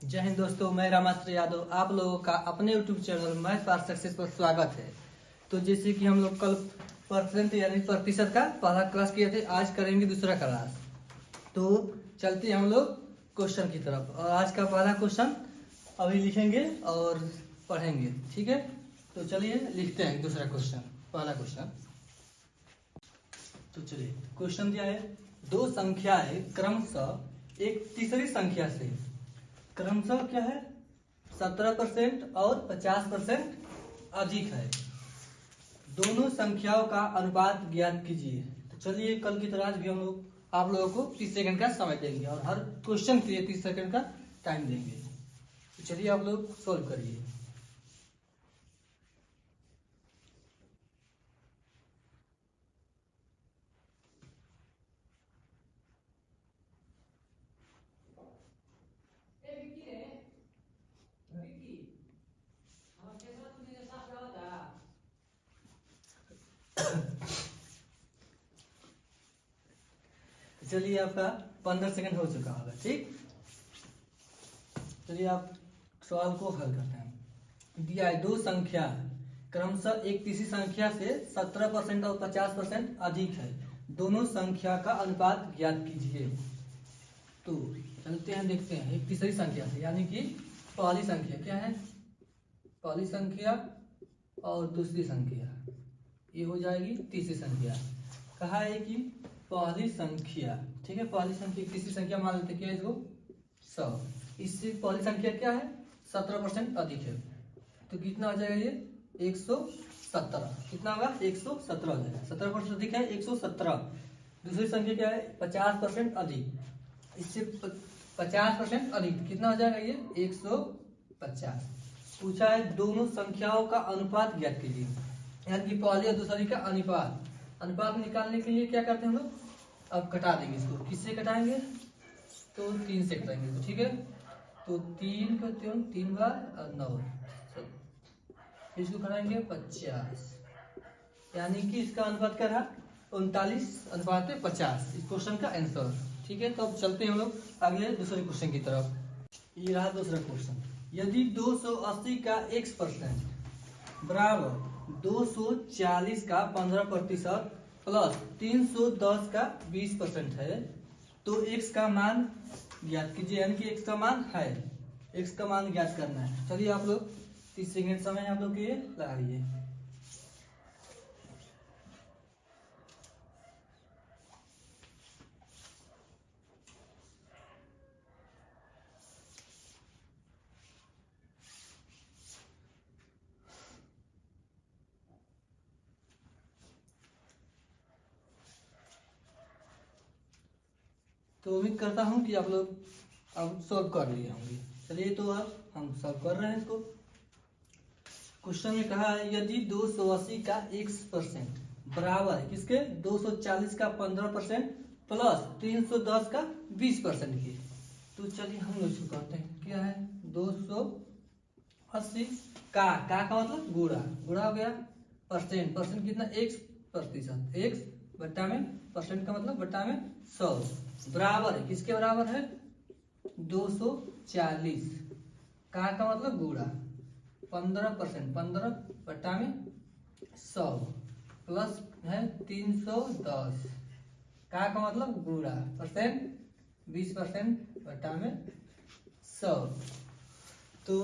जय हिंद दोस्तों, मैं रामाश्री यादव आप लोगों का अपने YouTube channel math for success पर स्वागत है। तो जैसे कि हम लोग कल परसेंट यानी प्रतिशत का पहला क्लास किए थे, आज करेंगे दूसरा क्लास। तो चलते हैं हम लोग क्वेश्चन की तरफ, और आज का पहला क्वेश्चन अभी लिखेंगे और पढ़ेंगे, ठीक है। तो चलिए लिखते हैं दूसरा क्वेश्चन, पहला क्वेश्चन। तो चलिए क्वेश्चन दिया है, दो संख्याएं क्रमशः एक तीसरी संख्या से क्रमशः क्या है 17% और 50% अधिक है। दोनों संख्याओं का अनुपात ज्ञात कीजिए। तो चलिए कल की तरह आज भी हम लोग आप लोगों को 30 सेकंड का समय देंगे और हर क्वेश्चन के लिए 30 सेकंड का टाइम देंगे। तो चलिए आप लोग सॉल्व करिए। चलिए आपका 15 सेकंड हो चुका होगा, ठीक। चलिए आप सवाल को हल करते हैं। दिया है दो संख्या क्रमशः एक तीसरी संख्या से 17% और 50% अधिक है। दोनों संख्या का अनुपात ज्ञात कीजिए। तो चलते हैं, देखते हैं एक तीसरी संख्या से, यानी कि पहली संख्या क्या है, पहली संख्या और दूसरी संख्या, ये हो जाएगी तीसरी संख्या। कहा है कि पहली संख्या, ठीक है, पहली संख्या तीसरी संख्या मान लेते क्या है इसको 100। इससे पहली संख्या क्या है 17% अधिक है, तो कितना हो जाएगा ये 117। कितना होगा 117 हो जाएगा। 17% अधिक है 117। दूसरी संख्या क्या है 50% अधिक, इससे 50% अधिक कितना हो जाएगा ये 150। पूछा है दोनों संख्याओं का अनुपात ज्ञात कीजिए, यानी कि पहली और दूसरी का अनुपात। अनुपात निकालने के लिए क्या करते हैं हम लोग, अब कटा देंगे इसको। किससे कटाएंगे, तो 3 से कटाएंगे, तो ठीक है। तो 3 का 3 बार और 9, इसको कराएंगे 50, यानी कि इसका अनुपात क्या रहा 39:50। इस क्वेश्चन का आंसर, ठीक है। तो अब चलते हैं हम लोग अगले दूसरे क्वेश्चन की तरफ। ये रहा दूसरा क्वेश्चन। यदि 280 का x% बराबर 240 का 15% प्लस 310 का 20% है, तो x का मान ज्ञात कीजिए, यानी कि x का मान है, x का मान ज्ञात करना है। चलिए आप लोग 30 सेकंड समय आप लोग के लिए लगाइए। तो उम्मीद करता हूँ कि आप लोग अब सॉल्व कर लिए होंगे। चलिए तो अब हम सॉल्व कर रहे हैं इसको। क्वेश्चन में कहा है यदि 280 का x% बराबर है किसके 240 का 15% प्लस 310 का 20% की। तो चलिए हम लोग इसको करते हैं। क्या है 280 का मतलब गुणा हो गया, परसेंट कितना x%, x बट्टा में परसेंट का मतलब बट्टा में 100 बराबर है किसके बराबर है 240 का मतलब गुणा 15%, 15 बट्टा में 100 प्लस है 310 का मतलब गुणा परसेंट 20% बट्टा में 100। तो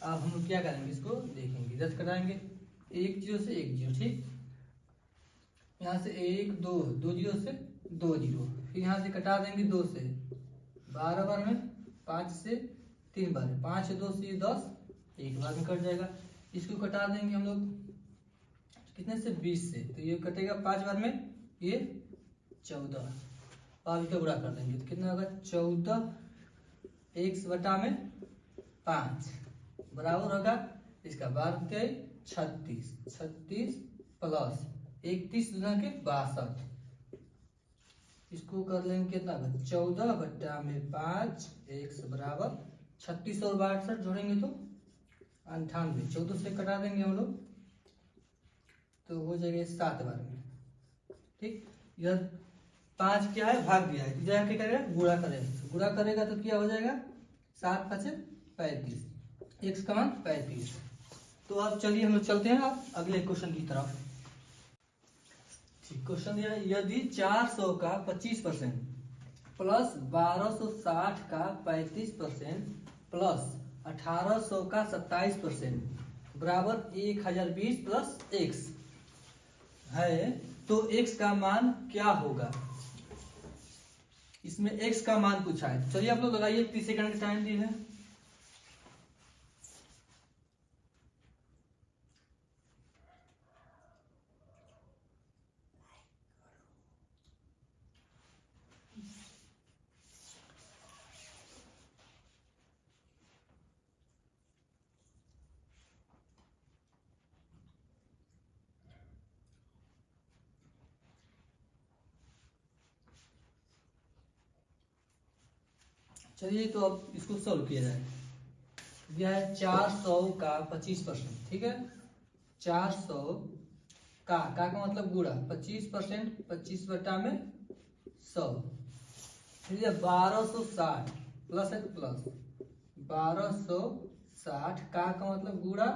अब हम क्या करेंगे, इसको देखेंगे, रद्द कराएंगे 1 0 से 1 0, ठीक। यहाँ से 1 2 2 0 से 2 0, फिर यहाँ से कटा देंगे 2 से 12 बार में, 5 से 3 बार में, 5 2 से 10, एक बार में कट जाएगा। इसको कटा देंगे हम लोग कितने से 20 से, तो ये कटेगा 5 बार में, ये 14। अब इसका गुणा कर देंगे तो कितना होगा 14 x बटा में 5 बराबर होगा इसका 12 के 36, 36 प्लस 31 गुना के 62। इसको कर लेंगे कितना 14 बट्टा में 5 x बराबर 36 और 62 जोड़ेंगे तो 98। 14 से कटा देंगे हम लोग तो हो जाएगा 7 बार में, ठीक। इधर 5 क्या है भाग दिया है, इधर क्या करेगा गुणा करेगा, गुणा करेगा तो क्या हो जाएगा 7 5 35, x का मान 35। तो अब चलिए हम लोग चलते हैं अब अगले क्वेश्चन की तरफ। ठीक, क्वेश्चन यह है, यदि 400 का 25% प्लस 1260 का 35% प्लस 1800 का 27% बराबर 1020 प्लस x है, तो x का मान क्या होगा? इसमें x का मान पूछा है। चलिए आप लोग लगाइए, 30 सेकंड का टाइम दिए है। चलिए तो अब इसको सॉल्व किया जाए। यह है 400 का 25%, ठीक है। 400 का मतलब गुणा 25%, 25 में 100। फिर 1260 प्लस है तो प्लस 1260 का मतलब गुणा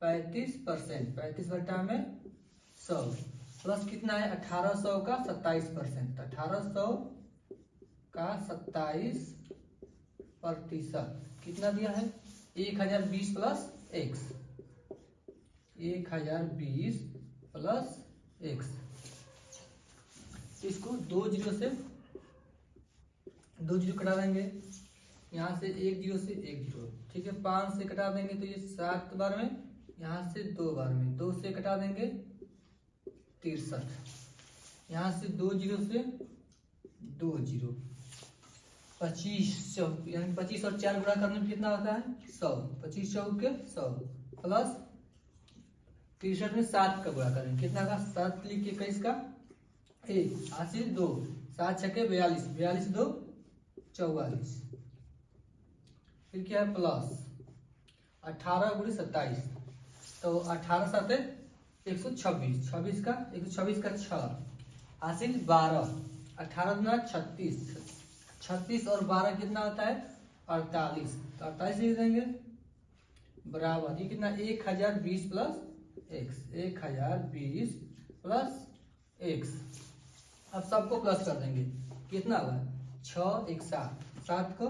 35%, 35 में 100 प्लस कितना है 1800 का 27%, 1800 का 27% कितना दिया है 1020 प्लस x, 1020 प्लस x। इसको 2 जीरो से 2 जीरो कटा देंगे, यहाँ से 1 जीरो से 1 जीरो, ठीक है। 5 से कटा देंगे तो ये 7 बार में, यहाँ से 2 बार में, 2 से कटा देंगे 63, यहाँ से 2 जीरो से 2 जीरो, 25 यानी 25 और 4 गुणा करने में कितना होता है 100, 25 चौक के 100 प्लस 63 में 7 का गुणा करेंगे, कितना का 7 लिख के 21 का 1 हासिल 2, 7 छके 42, 42 2 44, फिर क्या है प्लस 18 गुणे 27, तो 18 साथ 126, 26 का 126 का 6 हासिल 12, 18 गुना 36, 36 और 12 कितना होता है 48, तो 48 लिख देंगे बराबर ये कितना 1020 प्लस x, 1020 प्लस x। अब सबको प्लस कर देंगे, कितना हुआ 6 1 7, 7 को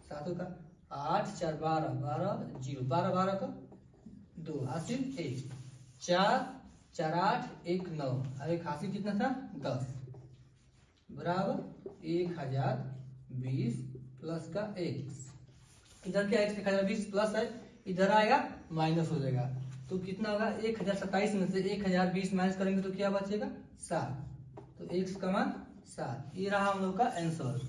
7 का 8 4 12, 12 0, 12 12 का 2 हासिल 1, 4 4 8 1 9, एक हासिल कितना था 10 बराबर 1020 प्लस का x। इधर क्या 1020 प्लस है, इधर आएगा माइनस हो जाएगा, तो कितना होगा 1027 में से 1020 माइनस करेंगे तो क्या बचेगा 7, तो x का मान 7। ये रहा हम लोग का आंसर।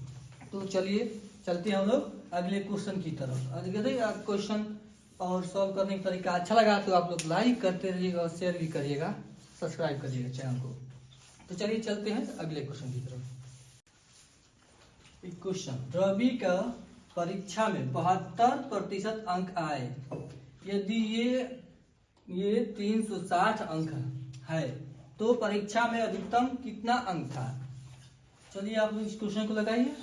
तो चलिए चलते हैं हम लोग अगले क्वेश्चन की तरफ। यदि क्वेश्चन और सॉल्व करने का तरीका अच्छा लगा तो आप लोग लाइक करते रहिएगा और शेयर भी करिएगा, सब्सक्राइब करिएगा चैनल को। तो चलिए चलते हैं अगले क्वेश्चन की तरफ। क्वेश्चन, रवि का परीक्षा में 72% अंक आए, यदि ये 360 अंक है तो परीक्षा में अधिकतम कितना अंक था? चलिए आप लोग इस क्वेश्चन को लगाइए।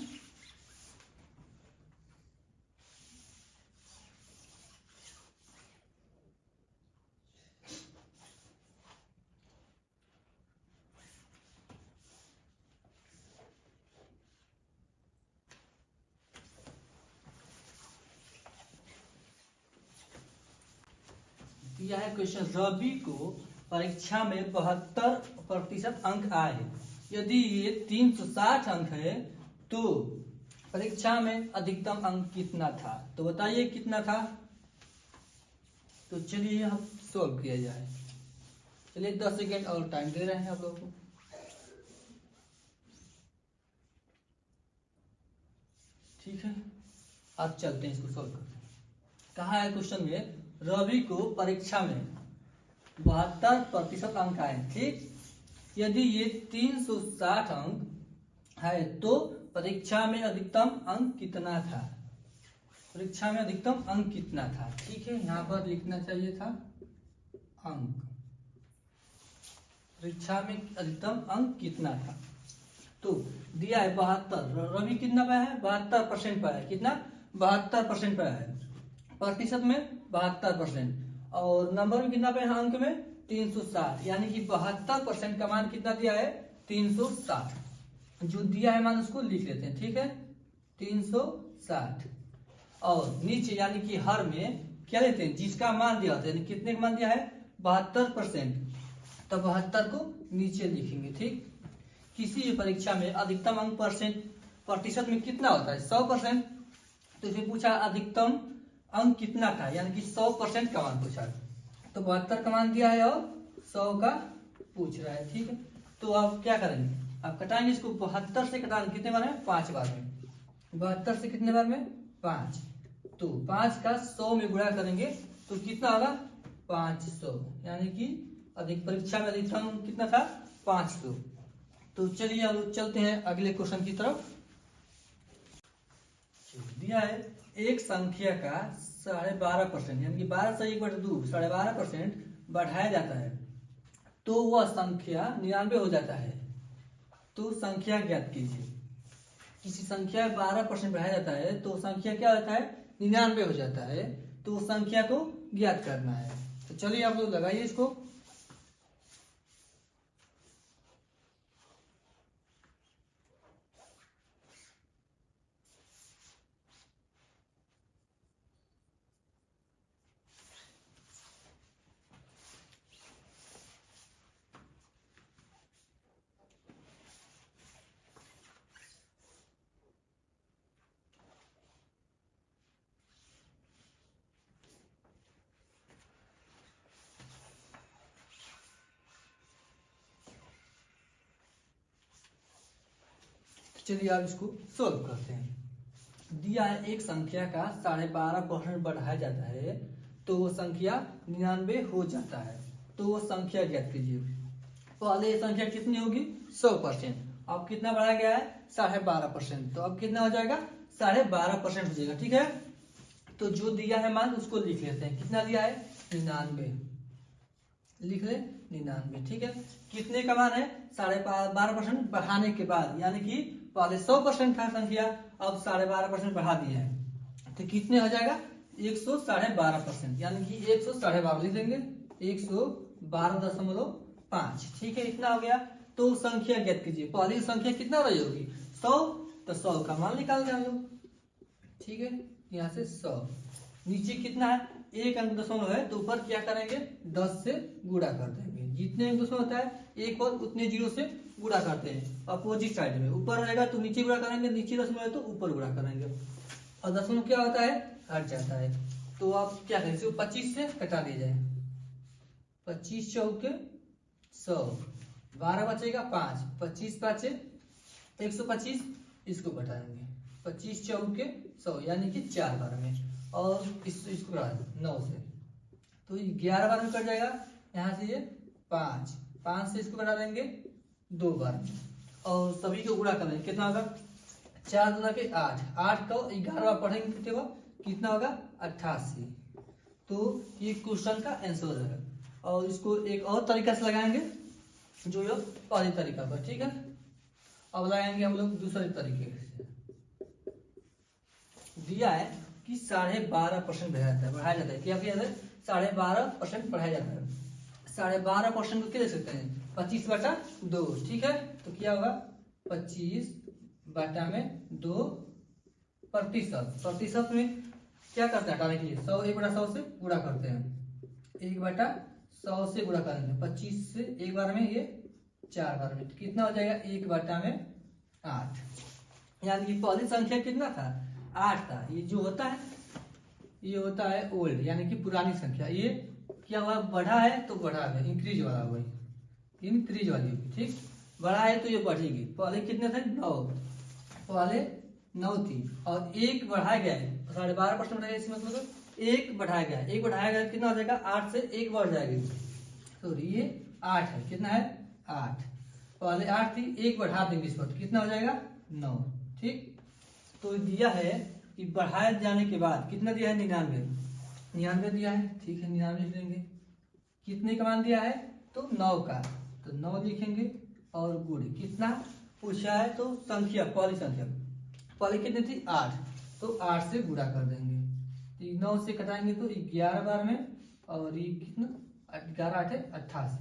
यह है क्वेश्चन, रवि को परीक्षा में 72% अंक आए, यदि ये 360 अंक है तो परीक्षा में अधिकतम अंक कितना था? तो बताइए कितना था। तो चलिए हम सॉल्व किया जाए। चलिए 10 सेकेंड और टाइम दे रहे हैं आप लोगों को। ठीक है, आप चलते हैं इसको सॉल्व करते हैं। कहा है क्वेश्चन में रवि को परीक्षा में 72% अंक आए, ठीक। यदि ये 360 अंक है तो परीक्षा में अधिकतम अंक कितना था? परीक्षा में अधिकतम अंक कितना था? ठीक है, यहाँ पर लिखना चाहिए था अंक, परीक्षा में अधिकतम अंक कितना था। तो दिया है 72, रवि कितना पाया है 72% पाया है, कितना 72% पाया है। प्रतिशत में 72%, और नंबर में कितना पे है, अंक में 360, यानी कि 72% का मान कितना दिया है, 360। जो दिया है मान उसको लिख लेते हैं, ठीक है, 360। और नीचे यानी कि हर में क्या लेते हैं, जिसका मान दिया होता है, यानी कितने का मान दिया है, 72%, तो 72 को नीचे लिखेंगे। ठीक, किसी भी परीक्षा में अधिकतम अंक प्रतिशत में कितना होता है, 100%। तो इसमें पूछा अधिकतम अंक कितना था, यानी कि 100% का मान पूछा, तो 72 का मान दिया है और 100 का पूछ रहा है। ठीक है, तो आप क्या करेंगे, आप कटाएंगे इसको, 72 से कटाएंगे कितने बार में, 5 बार में। 72 से कितने बार में, 5, तो 5 का 100 में गुणा करेंगे तो कितना होगा, 500, यानी कि अधिक परीक्षा में अधिकतम कितना था, 500। तो चलिए अब चलते हैं अगले क्वेश्चन की तरफ। दिया है एक संख्या का 12.5% यानी कि 12 से 1/2 12.5% बढ़ाया जाता है तो वह संख्या 99 हो जाता है, तो संख्या ज्ञात कीजिए। किसी संख्या 12% बढ़ाया जाता है तो संख्या क्या होता है, 99 हो जाता है, तो संख्या को ज्ञात करना है। तो चलिए आप लोग लगाइए इसको। चलिए आप इसको सोल्व करते हैं। दिया है एक संख्या का 12.5% बढ़ाया जाता है तो वो संख्या 99 हो जाता है, तो वो संख्या ज्ञात कीजिए। पहले ये संख्या कितनी होगी, 100%, अब कितना बढ़ाया गया है, 12.5%, तो अब कितना हो जाएगा, 12.5% हो जाएगा। ठीक है, तो जो दिया है मान उसको लिख लेते हैं, कितना दिया है, 99, लिख ले 99। ठीक है, कितने का मान है, 12.5% बढ़ाने के बाद, यानी कि पहले 100% था संख्या, अब 12.5% बढ़ा दिया है, तो कितने हो जाएगा, 112.5%, यानी कि 112 लिख देंगे, 112.5। ठीक है, इतना हो गया। तो संख्या ज्ञात कीजिए, पहली संख्या कितना रही होगी, 100, तो 100 का मान निकाल दें हम लोग। ठीक है, यहाँ से 100, नीचे कितना है, एक अंक दशमलव है, तो ऊपर क्या करेंगे, 10 से गुणा कर देंगे। जितने अंक दशमलव होता है एक और उतने जीरो से गुणा करते हैं, अपोजिट साइड में, ऊपर रहेगा तो नीचे गुणा करेंगे, नीचे दशमलव है तो ऊपर गुणा करेंगे, और दशमलव क्या होता है, हट जाता है। तो आप क्या करें, 25 से कटा दिया जाए, 25 चौके 100, 12 बचेगा 5, 25 पाँचे 125, इसको घटाएंगे, 25 चौके 100, यानी कि 4 बार में, और इसको बढ़ा 9 से, तो 11 बार में कट जाएगा। यहाँ से ये 5 से इसको बढ़ा देंगे 2 बार में, और सभी को गुणा कर देंगे, कितना होगा, 4 गुना के 8, 8 को 11 बार पढ़ेंगे कितना होगा, 88। तो ये क्वेश्चन का आंसर हो जाएगा। और इसको एक और तरीका से लगाएंगे, जो ये पहली तरीका पर। ठीक है, अब लगाएंगे हम लोग दूसरे तरीके से। दिया है कि 12.5% बढ़ाया जाता है, क्या किया जाता है, 12.5% बढ़ाया जाता है। 12.5% को क्या दे सकते हैं, 25/2। ठीक है, तो क्या होगा, 25/2 प्रतिशत में क्या करते हैं, हटाने के लिए 100 1/100 से गुणा करते हैं, 1/100 से गुणा करेंगे, 25 से एक बार में, ये 4 बार में, कितना हो जाएगा, 1/8, यानी कि पहली संख्या कितना था, 8 था। ये जो होता है, ये होता है ओल्ड, यानी कि पुरानी संख्या, ये क्या हुआ, बढ़ा है तो बढ़ा है, इंक्रीज वाला हुआ, इंक्रीज वाली होगी। ठीक, बढ़ा है तो ये बढ़ेगी। पहले कितने थे, 9, पहले 9 थी, और एक बढ़ाया गया है, 12.5% बढ़ाया, इसमें मतलब एक बढ़ाया गया है, एक बढ़ाया गया कितना हो जाएगा, 8 से एक बढ़ जाएगी, सॉरी ये 8 है, कितना है, 8, पहले 8 थी, एक बढ़ा देंगे इस पर, कितना हो जाएगा, 9। ठीक, तो दिया है कि बढ़ाए जाने के बाद कितना दिया है, 99 दिया है। ठीक है, 99 लिख लेंगे, कितने का मान दिया है, तो 9 का, तो 9 लिखेंगे, और गुण कितना पूछा है, तो संख्या, पहली संख्या पहले कितनी थी, 8, तो 8 से गुणा कर देंगे, 9 से कटाएंगे तो 11 बार में, और ये कितना 11 8 88।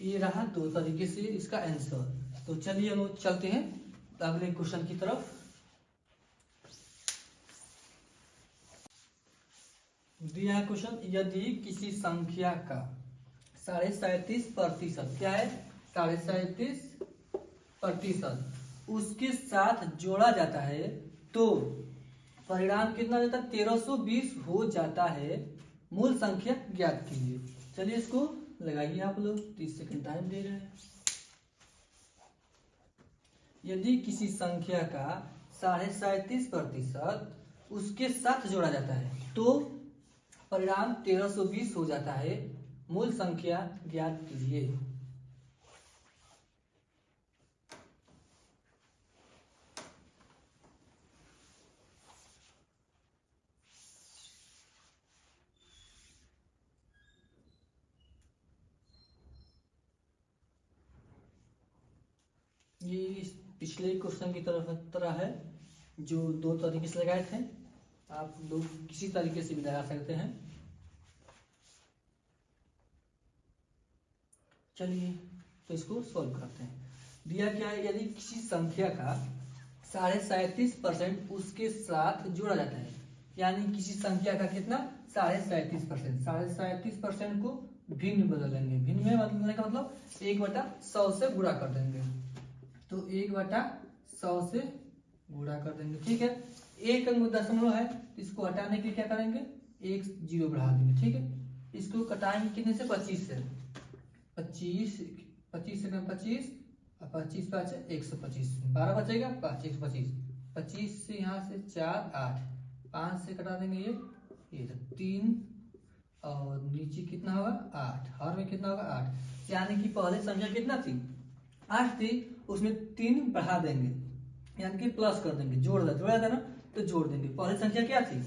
ये रहा 2 तरीके से इसका आंसर। तो चलिए हम लोग चलते हैं अगले क्वेश्चन की तरफ। दिया क्वेश्चन, यदि किसी संख्या का 37.5% क्या है 37.5% उसके साथ जोड़ा जाता है तो परिणाम कितना देता है 1320 हो जाता है, मूल संख्या ज्ञात कीजिए। चलिए इसको लगाइए आप लोग, 30 सेकंड टाइम दे रहे हैं। यदि किसी संख्या का 37.5% उसके साथ जोड़ा जाता है तो परिणाम 1320 हो जाता है, मूल संख्या ज्ञात कीजिए। ये पिछले क्वेश्चन की तरह है जो 2 तरीके से लगाए थे, आप लोग किसी तरीके से भी लगा सकते हैं। चलिए तो इसको सॉल्व करते हैं। दिया क्या है, यदि किसी संख्या का 37.5% उसके साथ जोड़ा जाता है, यानी किसी संख्या का कितना 37.5%, 37.5% को भिन्न बदलेंगे, भिन्न में बदलने का मतलब 1/100 से गुणा कर देंगे, तो 1/100 से गुणा कर देंगे। ठीक है, एक अंक दशमलव है, इसको हटाने के लिए क्या करेंगे 1 0 बढ़ा देंगे। ठीक है, इसको कटाएंगे कितने से 25 से, 25 से 25 और 25 5 125, 12 बचेगा 5 125, 25 से यहाँ से 4 8, 5 से कटा देंगे ये 3 और नीचे कितना होगा 8, हर में कितना होगा 8, यानी कि पहले संख्या कितना थी 8 थी, उसमें 3 बढ़ा देंगे यानी कि प्लस कर देंगे, जोड़ा था ना तो जोड़ देंगे। पहले संख्या क्या थी,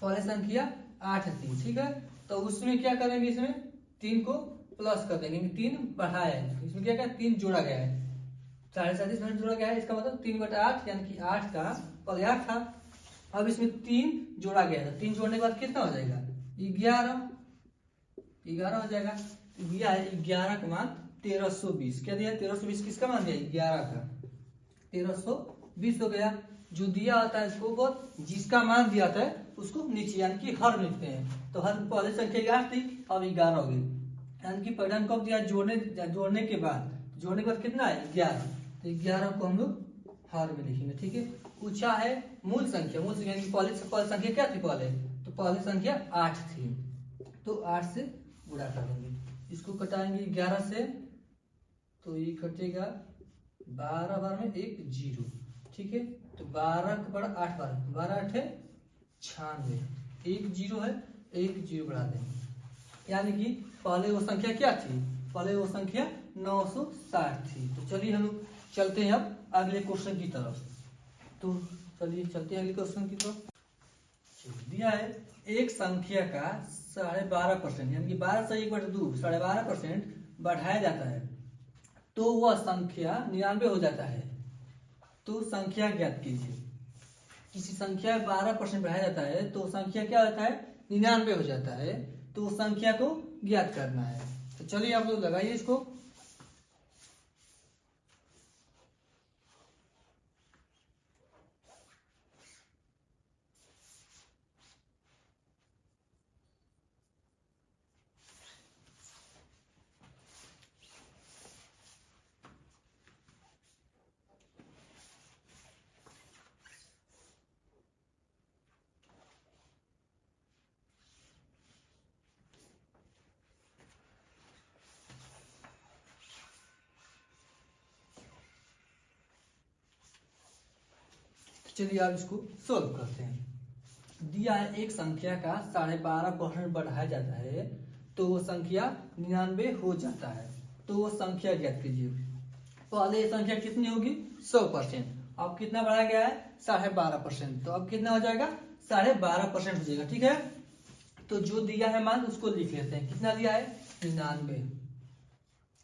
पहले संख्या 8 थी। ठीक है, तो उसमें क्या करेंगे, इसमें 3 को प्लस कर देंगे, 3 बढ़ाया है, इसमें क्या क्या 3 जोड़ा गया है, 37.5% जोड़ा गया है, इसका मतलब 3/8 यानी कि 8 का पहले 8 था, अब इसमें 3 जोड़ा गया है, 3 जोड़ने के बाद कितना हो जाएगा 11 हो जाएगा। दिया है 11 का मान 1320, क्या दिया 1320 किसका मान दिया 11 का, 1320 हो गया। जो दिया होता है इसको बहुत, जिसका मान दिया था उसको नीचे यानी कि हर लिखते हैं, तो हर पहले संख्या 8 थी अब 11 हो गई, यानी कि परिणाम कब दिया जोड़ने के बाद कितना है 11, तो 11 को हम लोग हर में लिखेंगे। ठीक है, पूछा है मूल संख्या यानी कि पहले संख्या क्या थी, तो पहले संख्या 8 थी, तो 8 से गुणा कर देंगे, इसको कटाएंगे 11 से, तो ये कटेगा 12 बार में 1 0। ठीक है, तो 12 का बड़ा 8 बार, 12 8 96, 1 0 है, 1 0 बढ़ा देंगे, यानी कि पहले वो संख्या क्या थी, पहले वो संख्या 960 थी। तो चलिए हम लोग चलते हैं अब अगले क्वेश्चन की तरफ। तो चलिए चलते हैं अगले क्वेश्चन की तरफ। दिया है एक संख्या का 12.5% यानी कि 12 से 1/2 12.5% बढ़ाया जाता है तो वह संख्या 99 हो जाता है, तो संख्या ज्ञात कीजिए। किसी संख्या 12% बढ़ाया जाता है तो संख्या क्या होता है 99 हो जाता है, तो संख्या को ज्ञात करना है। तो चलिए आप लोग लगाइए इसको। चलिए आप इसको सोल्व करते हैं। दिया है एक संख्या का 12.5% बढ़ाया जाता है तो वो संख्या 99 हो जाता है, तो वो संख्या ज्ञात कीजिए। पहले ये संख्या कितनी होगी 100%, अब कितना बढ़ाया गया है 12.5%, तो अब कितना हो जाएगा 12.5% हो जाएगा। ठीक है, तो जो दिया है मान उसको लिख लेते हैं, कितना दिया है 99,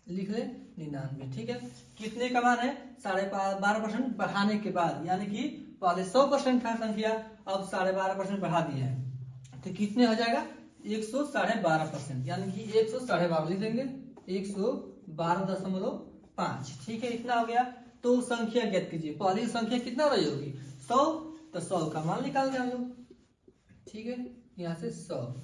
लिख ले 99। ठीक है, कितने का मान है 12.5% बढ़ाने के बाद, यानी कि पहले 100% था संख्या, अब 12.5% बढ़ा दिया है, तो कितने हो जाएगा 112.5%, यानी कि 112.5 लिख देंगे 112.5। ठीक है, इतना हो गया। तो संख्या ज्ञात कीजिए, पहली संख्या कितना रही होगी 100, तो 100 का मान निकाल दें हम लोग। ठीक है, यहाँ से 100,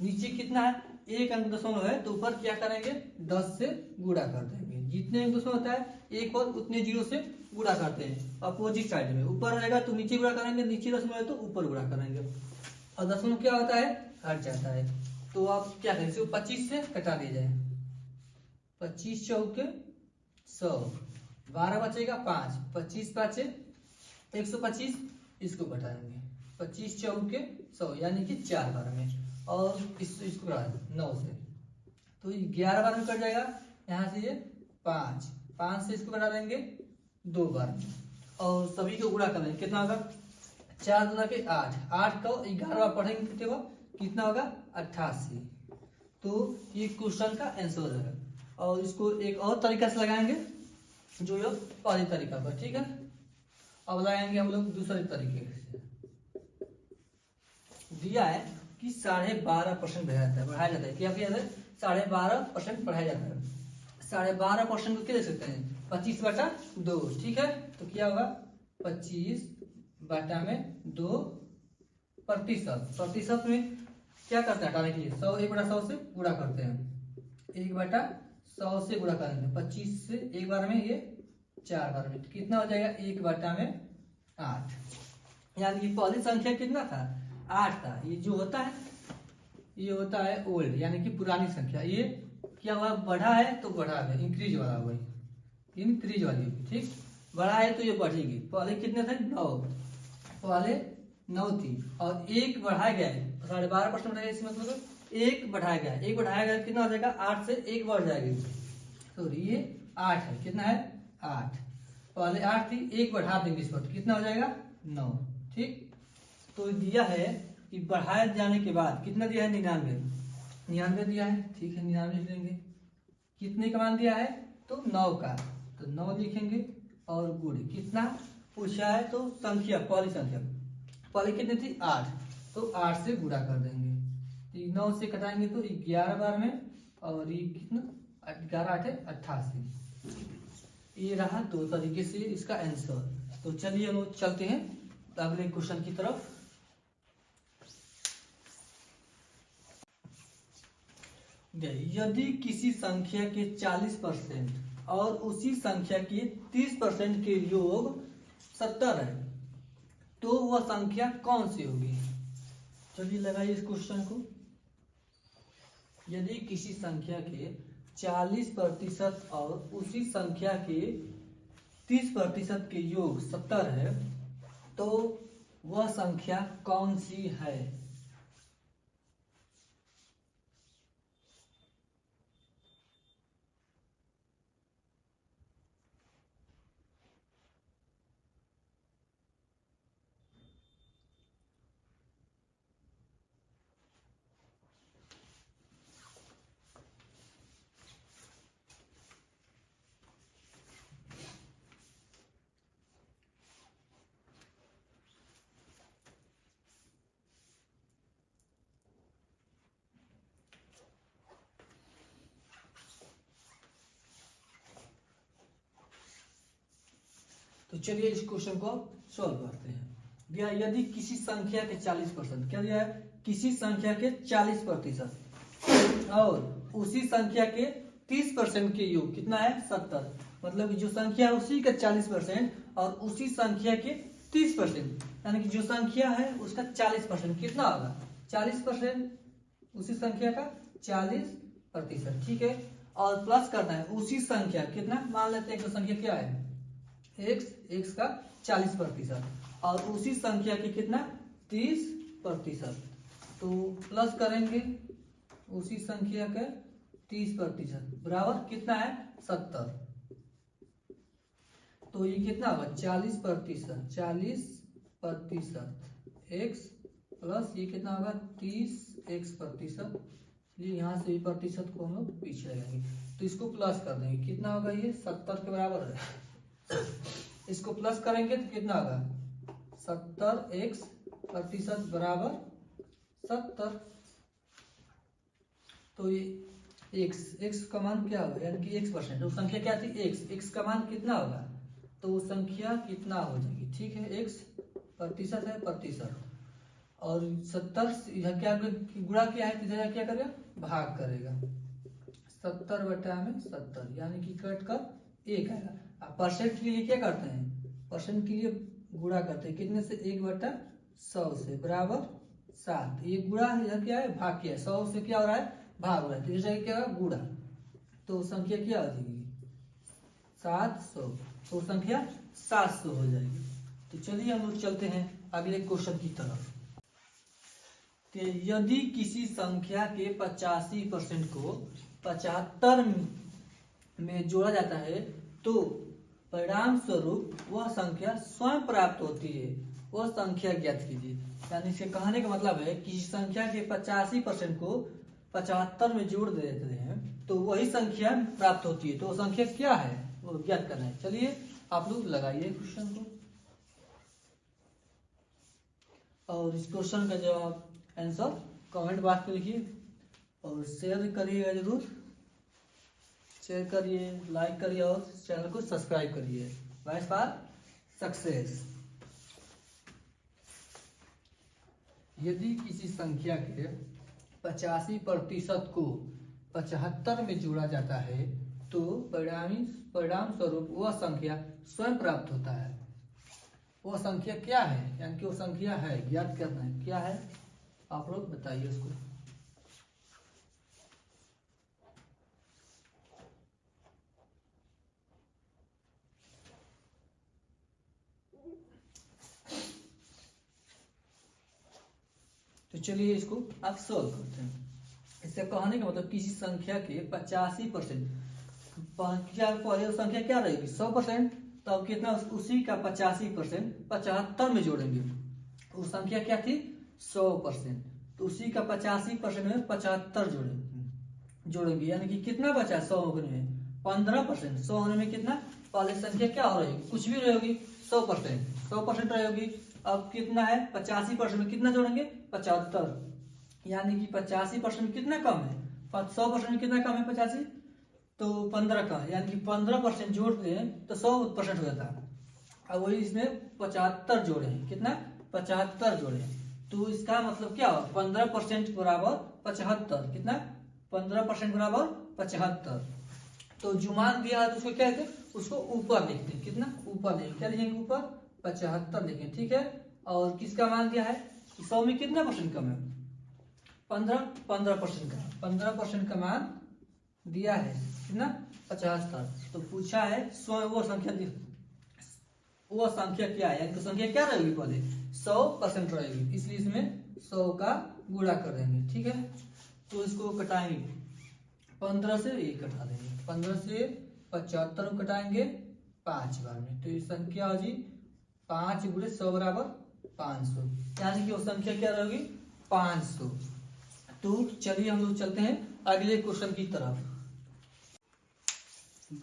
नीचे कितना है एक अंक दशमलव है, तो ऊपर क्या करेंगे 10 से गुणा कर देंगे, जितने अंक दशमलव होता है एक और उतने जीरो से गुणा करते हैं अपोजिट साइड में, ऊपर रहेगा तो नीचे गुणा करेंगे, नीचे दशमलव है तो ऊपर गुणा करेंगे, और दशमलव क्या होता है हट जाता है। तो आप क्या करें, 25 से कटा दिया जाए, 25 चौके 100, 12 बचेगा 5, 25 पाँचे 125, इसको घटाएंगे 25 चौके 100, यानी कि 4 बार में, और इसको बढ़ा 9 से, तो 11 बार में कट जाएगा। यहाँ से ये 5 से इसको बढ़ा देंगे 2 बार में, और सभी को गुणा कर देंगे, कितना होगा 4 गुना के 8, 8 को 11 बार पढ़ेंगे कितना होगा 88। तो ये क्वेश्चन का आंसर है, और इसको एक और तरीका से लगाएंगे जो ये पहले तरीका पर। ठीक है, अब लगाएंगे हम लोग दूसरे तरीके से। दिया है कि 12.5% बढ़ाया जाता है, क्या किया जाता है 12.5% बढ़ाया जाता है। 12.5% को क्या देख सकते हैं 25/2। ठीक है, तो क्या होगा 25/2 प्रतिशत में क्या करते हैं हटाने के लिए 100 1/100 से गुणा करते हैं, 1/100 से गुणा करेंगे 25 से, एक बार में ये 4 बार में, तो कितना हो जाएगा 1/8, यानी कि पहली संख्या कितना था 8 था। ये जो होता है ये होता है ओल्ड, यानी कि पुरानी संख्या, ये क्या हुआ बढ़ा है तो बढ़ा गया, इंक्रीज वाला हुआ, इंक्रीज वाली होगी। ठीक, बढ़ा है तो ये बढ़ेगी, पहले कितने थे 9, पहले 9 थी, और एक बढ़ाया गया है 12.5% बढ़ाया, इसमें मतलब एक बढ़ाया गया है, एक बढ़ाया गया कितना हो जाएगा 8 से एक बढ़ जाएगी, तो ये 8 है, कितना है 8, पहले 8 थी, एक बढ़ा देंगे इस पर, तो कितना हो जाएगा 9। ठीक, तो दिया है कि बढ़ाए जाने के बाद कितना दिया है 99 दिया है। ठीक है, 99 लिख लेंगे, कितने का मान दिया है तो 9 का, तो 9 लिखेंगे, और गुण कितना पूछा है तो संख्या, पहली संख्या पहले कितनी थी 8, तो 8 से गुणा कर देंगे, 9 से कटाएंगे तो 11 बार में, और ये कितना 11 8 88। ये रहा दो तरीके से इसका आंसर। तो चलिए हम लोग चलते हैं अगले क्वेश्चन की तरफ। यदि किसी संख्या के 40% और उसी संख्या के 30% के योग 70 है, तो वह संख्या कौन सी होगी। चलिए लगाइए इस क्वेश्चन को। यदि किसी संख्या के 40% और उसी संख्या के 30% के योग 70 है, तो वह संख्या कौन सी है। तो चलिए इस क्वेश्चन को सॉल्व करते हैं। दिया यदि किसी संख्या के 40%, क्या दिया है किसी संख्या के 40% और उसी संख्या के 30% के योग कितना है 70, मतलब जो संख्या है उसी का 40% और उसी संख्या के 30%, यानी कि जो संख्या है उसका 40% कितना होगा 40%, उसी संख्या का 40%। ठीक है, और प्लस करना है उसी संख्या कितना, मान लेते हैं कि संख्या क्या है x का 40% और उसी संख्या के कितना 30%, तो प्लस करेंगे उसी संख्या का 30% बराबर कितना है 70, तो ये कितना होगा 40% x प्लस ये कितना होगा 30x%, ये यहाँ से भी प्रतिशत को हम लोग पीछे लगाएंगे, तो इसको प्लस कर देंगे, कितना होगा ये 70 के बराबर है। इसको प्लस करेंगे तो कितना होगा 70x प्रतिशत बराबर 70। तो ये x का मान क्या होगा, यानी कि x%। तो संख्या क्या थी x का मान कितना होगा, तो वो संख्या कितना हो जाएगी, ठीक है, x प्रतिशत है प्रतिशत, और 70 यह क्या गुणा किया है, तो क्या करेगा, भाग करेगा, 70/70, यानी कि कट कर 1 आएगा। अब परसेंट के लिए क्या करते हैं, परसेंट के लिए गुणा करते हैं, कितने से, 1/100 से बराबर 7। ये गुणा है, यह क्या है, भाग किया है, 100 से क्या हो रहा है, भाग हो रहा है, तो जैसे क्या होगा, गुणा, तो संख्या क्या हो जाएगी, 700, तो संख्या 700 हो जाएगी। तो चलिए हम लोग चलते हैं अगले क्वेश्चन की तरफ। कि यदि किसी संख्या के 85% को 75 में जोड़ा जाता है तो परिणाम स्वरूप वह संख्या स्वयं प्राप्त होती है, वह संख्या ज्ञात कीजिए। यानी इसके कहने का मतलब है कि संख्या के 85% को 75 में जोड़ देते हैं तो वही संख्या प्राप्त होती है, तो वो संख्या क्या है, वो ज्ञात करना है। चलिए आप लोग लगाइए क्वेश्चन को, और इस क्वेश्चन का जवाब आंसर कमेंट बॉक्स में लिखिए, और शेयर करिएगा जरूर, शेयर करिए, लाइक करिए, और चैनल को सब्सक्राइब करिए। Vice for success. यदि किसी संख्या के 85% को 75 में जोड़ा जाता है तो परिणाम स्वरूप वह संख्या स्वयं प्राप्त होता है। वो संख्या क्या है, यानी कि वो संख्या है, ज्ञात करना है, क्या है, आप लोग बताइए उसको। तो चलिए इसको आप सॉल्व करते हैं। इससे कहने का मतलब किसी संख्या के 85%, पहले संख्या क्या रहेगी, 100%, तब कितना, उसी का 85% 75 में जोड़ेंगे, वो संख्या क्या थी, 100%, तो उसी का 85% में 75 जोड़ेंगे, यानी कि कितना बचा, 100 होने में 15%, 100 होने में कितना, पहले संख्या क्या हो रही, कुछ भी रहेगी, 100% रहेगी। अब कितना है, 85% में कितना जोड़ेंगे, 75, यानी कि 85% में कितना कम है, 100% में कितना कम है, 85, तो 15 का, यानी कि 15% जोड़ते हैं तो 100% हो जाता है। अब वही इसमें 75 जोड़े हैं, कितना, 75 जोड़े हैं, तो इसका मतलब क्या हो, 15% बराबर 75, कितना, 15% बराबर 75। तो जो मान दिया है तो उसको क्या कहते हैं, उसको ऊपर लिखते हैं, कितना, ऊपर लिखेंगे, क्या लिखेंगे, ऊपर 75 लिखेंगे, ठीक है। और किसका मान दिया है, 100 में कितना परसेंट कम है, 15% का, 15% का मान दिया है, कितना, 75। तो पूछा है वो संख्या क्या है, यानी तो संख्या क्या रहेगी, पहले 100% रहेगी, इसलिए इसमें 100 का गुणा कर देंगे, ठीक है। तो इसको कटाएंगे, 15 से 1 कटा देंगे, 15 से 75 कटाएंगे 5 बार में, तो ये संख्या हो जी 5 × 100 बराबर 500, यानी कि वो संख्या क्या रहेगी, 500। तो चलिए हम लोग चलते हैं अगले क्वेश्चन की तरफ।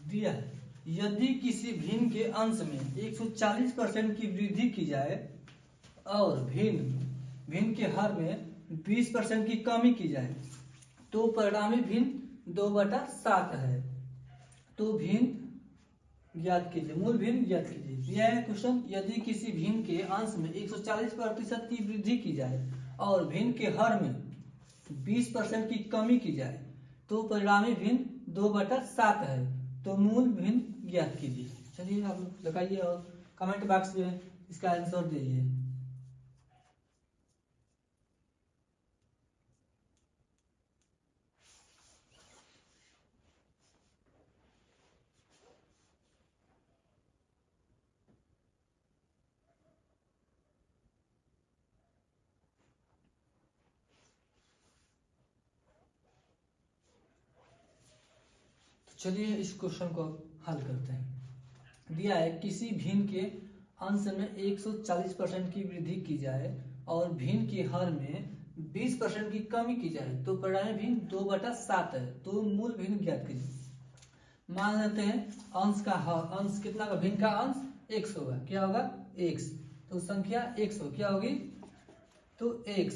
दिया है यदि किसी भिन्न के अंश में 140% की वृद्धि की जाए और भिन्न के हर में 20% की कमी की जाए तो परिणामी भिन्न 2/7 है, तो भिन्न ज्ञात कीजिए, मूल भिन्न ज्ञात कीजिए। यह है क्वेश्चन, यदि किसी भिन्न के अंश में 140% की वृद्धि की जाए और भिन्न के हर में 20% की कमी की जाए तो परिणामी भिन्न 2/7 है, तो मूल भिन्न ज्ञात कीजिए। चलिए आप लोग लगाइए और कमेंट बॉक्स में इसका आंसर दीजिए। चलिए इस क्वेश्चन को हल करते हैं। दिया है किसी भिन्न के अंश में 140% की वृद्धि की जाए और भिन्न के हर में 20% की कमी की जाए तो परिणामी भिन्न 2/7 है, तो मूल भिन्न ज्ञात कीजिए। मान लेते हैं अंश का हर, अंश कितना का, भिन्न का अंश x होगा, क्या होगा, x, तो संख्या x हो, क्या होगी, तो x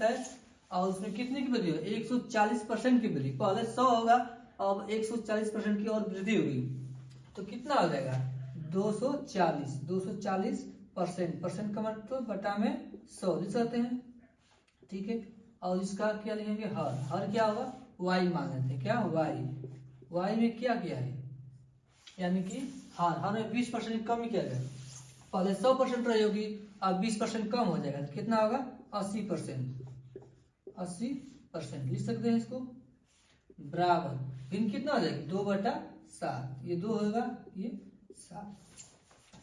है, और उसमें कितने की वृद्धि हो, 140% की वृद्धि। पहले 100 होगा, अब 140% की और वृद्धि होगी, तो कितना हो जाएगा, 240%। परसेंट का मतलब बटा में 100 लिख सकते हैं, ठीक है। और इसका क्या लिखेंगे, हर क्या होगा, y मान लेते हैं, क्या y में क्या किया है, यानी कि हर में 20% की कमी किया गया। पहले 100% रही होगी, अब 20% कम हो जाएगा, तो कितना होगा, 80% लिख सकते हैं इसको, बराबर भिन्न कितना हो जाएगी, 2/7, ये 2 होगा, ये 7।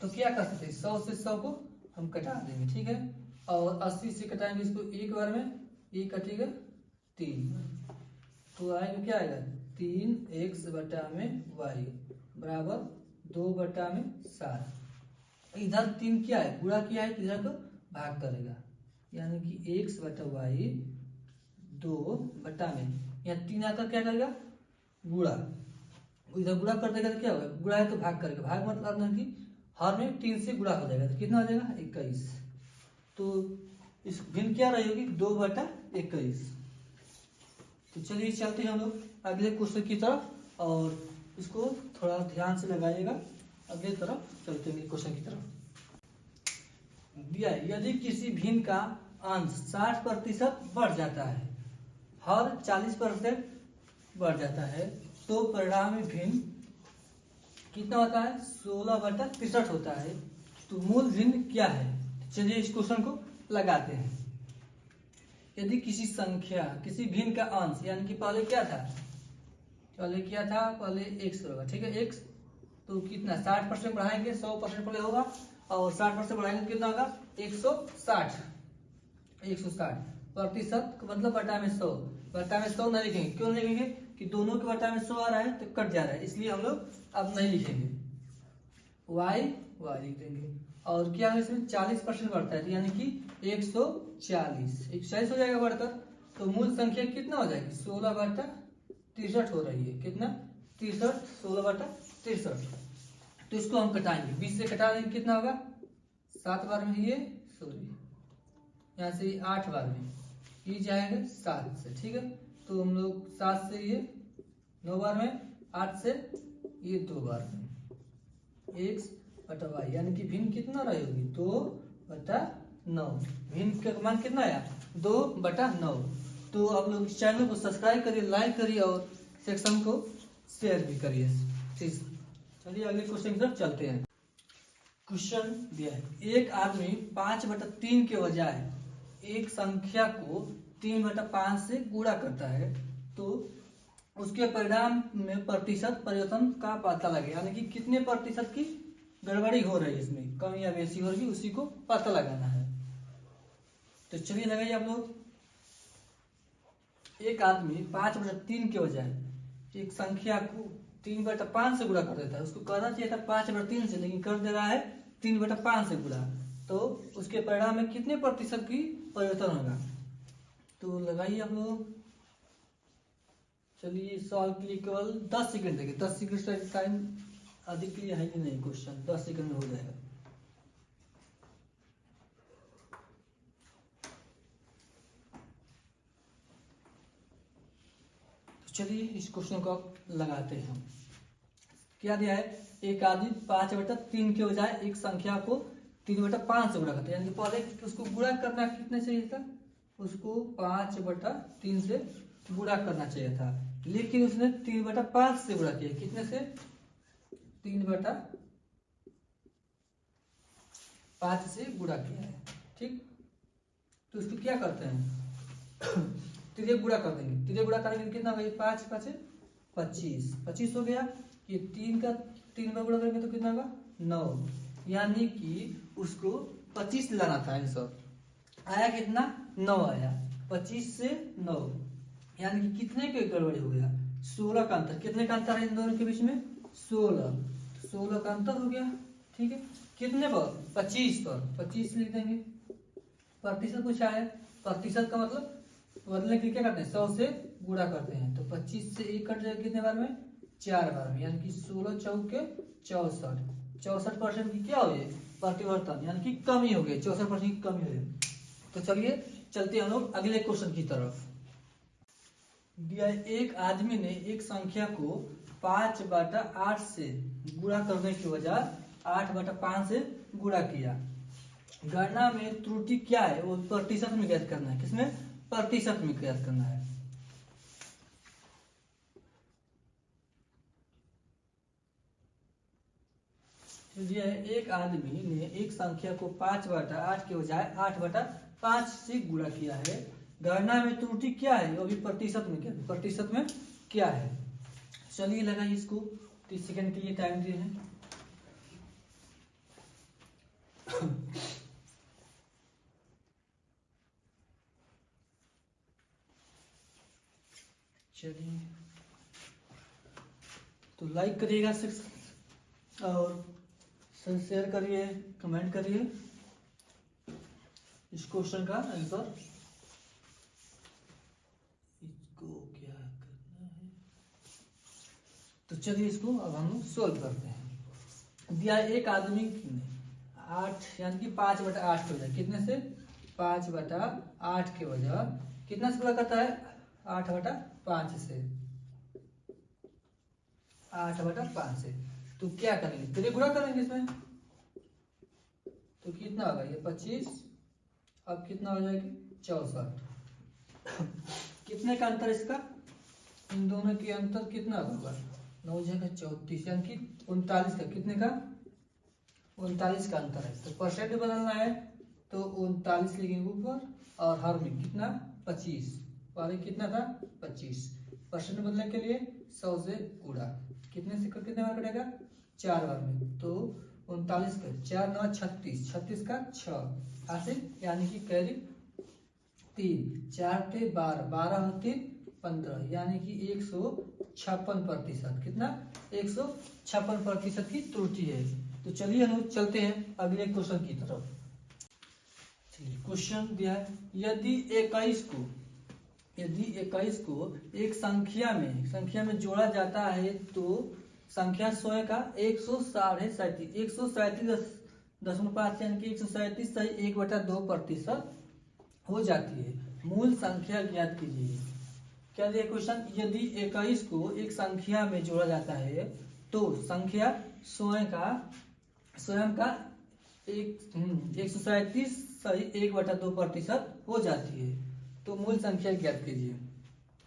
तो क्या कर सकते हैं, 100 से 100 को हम कटा देंगे, ठीक है। और 80 से कटाएंगे इसको एक बार में, ये कटेगा 3, तो आएगा क्या आएगा, 3x बटा में y बराबर 2/7। इधर 3 क्या है, गुणा किया है, इधर को भाग करेगा, यानी कि x बटा y 2 में, यहाँ 3 आकर क्या करेगा, गुणा, इधर गुणा कर देगा तो क्या होगा, गुणा है तो भाग करेगा, भाग मतलब ना कि हर में 3 से गुणा हो जाएगा, तो कितना हो जाएगा, 21। तो इस भिन्न क्या रहेगी, 2/21। तो चलिए चलते हैं हम लोग अगले क्वेश्चन की तरफ, और इसको थोड़ा ध्यान से लगाइएगा, अगले तरफ चलते हैं क्वेश्चन की तरफ। दिया है, यदि किसी भिन्न का अंश 60% बढ़ जाता है, हर 40% बढ़ जाता है, तो परिणामी भिन्न कितना होता है, 16/63 होता है। तो मूल भिन्न क्या है, चलिए इस क्वेश्चन को लगाते हैं। यदि किसी संख्या, किसी भिन्न का अंश, यानी कि पहले क्या था, पहले x होगा, ठीक है, x, तो कितना 60% बढ़ाएंगे, 100% पहले होगा, और 60% बढ़ाएंगे तो कितना होगा, 160 प्रतिशत, मतलब बटा में 100, बटा में 100 नहीं लिखेंगे, क्यों नहीं लिखेंगे, कि दोनों के बटा में 100 आ रहा है तो कट जा रहा है, इसलिए हम लोग अब नहीं लिखेंगे, y लिख देंगे। और क्या है, इसमें 40% बढ़ता है, यानी कि 140 हो जाएगा बढ़कर, तो मूल संख्या कितना हो जाएगी, 16/63 हो रही है, कितना, 63, 16/63। तो इसको हम कटाएंगे, 20 से कटा देंगे, कितना होगा, 7 बार में ये, सॉरी यहाँ से 8 बार में, ये जाएगा 7 से, ठीक है। तो हम लोग 7 से ये 9 बार में, 8 से ये 2 बार में, x/y, यानी कि भिन्न कितना रहेगी, 2/9। भिन्न का मान कितना आया, 2/9। तो आप लोग इस चैनल को सब्सक्राइब करिए, लाइक करिए, और सेक्शन को शेयर भी करिए, ठीक। चलिए अगले क्वेश्चन की तरफ चलते हैं। क्वेश्चन दिया है, एक आदमी 5/3 के बजाय एक संख्या को 3/5 से गुणा करता है, तो उसके परिणाम में प्रतिशत परिवर्तन का पता लगे, यानी कि कितने प्रतिशत की गड़बड़ी हो रही है, इसमें कमी या बेसी हो रही है, उसी को पता लगाना है। तो चलिए लगाइए आप लोग। एक आदमी 5/3 के बजाय एक संख्या को 3/5 से गुणा कर देता है, उसको करना चाहिए था 5/3 से, लेकिन कर दे रहा है 3/5 से गुणा, तो उसके परिणाम में कितने प्रतिशत की परिवर्तन होगा। तो लगाइए आप लोग। चलिए सॉल्व के लिए केवल 10 सेकंड देंगे, 10 सेकंड टाइम अधिक के लिए है कि नहीं, क्वेश्चन 10 सेकंड में हो जाएगा। तो चलिए इस क्वेश्चन को लगाते हैं हम। क्या दिया है, एक आदमी 5/3 के बजाय एक संख्या को 3/5 से गुणा करते हैं, यानी पहले उसको गुणा करना कितने चाहिए था, उसको 5/3 से गुणा करना चाहिए था, लेकिन उसने 3/5 से गुणा किया, कितने से, 3/5 से गुणा किया है, ठीक। तो इसको क्या करते हैं, तिर्य गुणा कर देंगे, तिर्य गुणा करेंगे कितना होगा, 5×5 = 25 हो गया। ये 3 बार गुणा करेंगे तो कितना होगा, 9, यानी कि उसको 25 लाना था आंसर, आया कितना, 9 आया, 25 से 9, यानी कि कितने के गड़बड़ी हो गया, 16 का अंतर। कितने का अंतर है इन दोनों के बीच में, 16 का अंतर हो गया, ठीक है। कितने पर, 25 पर, 25 लिख देंगे। प्रतिशत पूछा है, प्रतिशत का मतलब बदलने के लिए क्या करते हैं, 100 से गुणा करते हैं, तो 25 से 1 कट जाएगा, कितने बार में, 4 बार में, यानी कि 16×4 = 64, 64% की क्या हो परिवर्तन यानी कि कमी हो गई, 64% की कमी हो गई। तो चलिए चलते हैं हम लोग अगले क्वेश्चन की तरफ। दिया है, एक आदमी ने एक संख्या को 5/8 से गुणा करने की बजाय 8/5 से गुणा किया। गणना में त्रुटि क्या है वो प्रतिशत में ज्ञात करना है। किसमें? प्रतिशत में ज्ञात करना है। दिया है, एक आदमी ने एक संख्या को 5/8 के बजाय 8/5 से गुणा किया है। गणना में त्रुटि क्या है वो भी प्रतिशत में क्या, प्रतिशत में क्या है। चलिए लगाइए इसको, 30 सेकंड के लिए टाइम दिए हैं। चलिए तो लाइक करिएगा और शेयर करिए, कमेंट करिए इस क्वेश्चन का आंसर। इसको क्या करना है, तो चलिए इसको अब हम लोग सोल्व करते हैं। दिया एक आदमी ने 8 यानी कि 5/8 के बजाय कितने से 5/8 के बजाय कितना से गुणा करता है 8/5 से, 8/5 से। तो क्या करेंगे, पहले गुणा करेंगे इसमें, तो कितना होगा ये 25, अब कितना हो जाएगी 64। कितने का अंतर इसका, इन दोनों के अंतर कितना होगा 9 जगह 34 यानी कि 39 का, कितने का 39 का अंतर है। तो परसेंट बदलना है तो 39 लिखेंगे ऊपर और हर में कितना 25, पहले कितना था 25। परसेंट बदलने के लिए 100 से गुणा, कितने से कितने बार कटेगा 4 बार में, तो 39 का 4 9 36, 36 का 6 हासिल यानी कि कैरी 3, 4 थे 12, 12 होते 15 यानी कि 156%। कितना 156% की त्रुटि है। तो चलिए हम चलते हैं अगले क्वेश्चन की तरफ। क्वेश्चन दिया है, यदि 21 को एक संख्या में जोड़ा जाता है तो संख्या स्वयं का 137.5 यानी कि 137 सही 1/2% हो जाती है। मूल संख्या ज्ञात कीजिए। क्या दिया क्वेश्चन, यदि 21 को एक संख्या में जोड़ा जाता है तो संख्या स्वयं का 137 सही 1/2% हो जाती है। तो मूल संख्या ज्ञात कीजिए।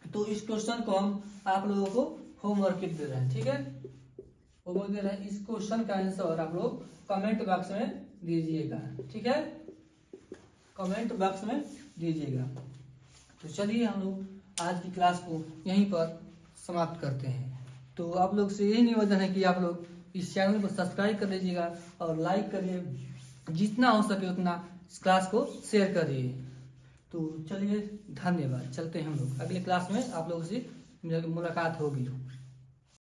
तो इस क्वेश्चन को हम आप लोगों को होमवर्क दे रहे हैं, ठीक है, होमवर्क दे रहे हैं। इस क्वेश्चन का आंसर आप लोग कमेंट बॉक्स में दीजिएगा, ठीक है, कमेंट बॉक्स में दीजिएगा। तो चलिए हम लोग आज की क्लास को यहीं पर समाप्त करते हैं। तो आप लोग से यही निवेदन है कि आप लोग इस चैनल को सब्सक्राइब कर लीजिएगा और लाइक करिए, जितना हो सके उतना इस क्लास को शेयर करिए। तो चलिए धन्यवाद, चलते हैं हम लोग अगले क्लास में, आप लोगों से मुलाकात होगी।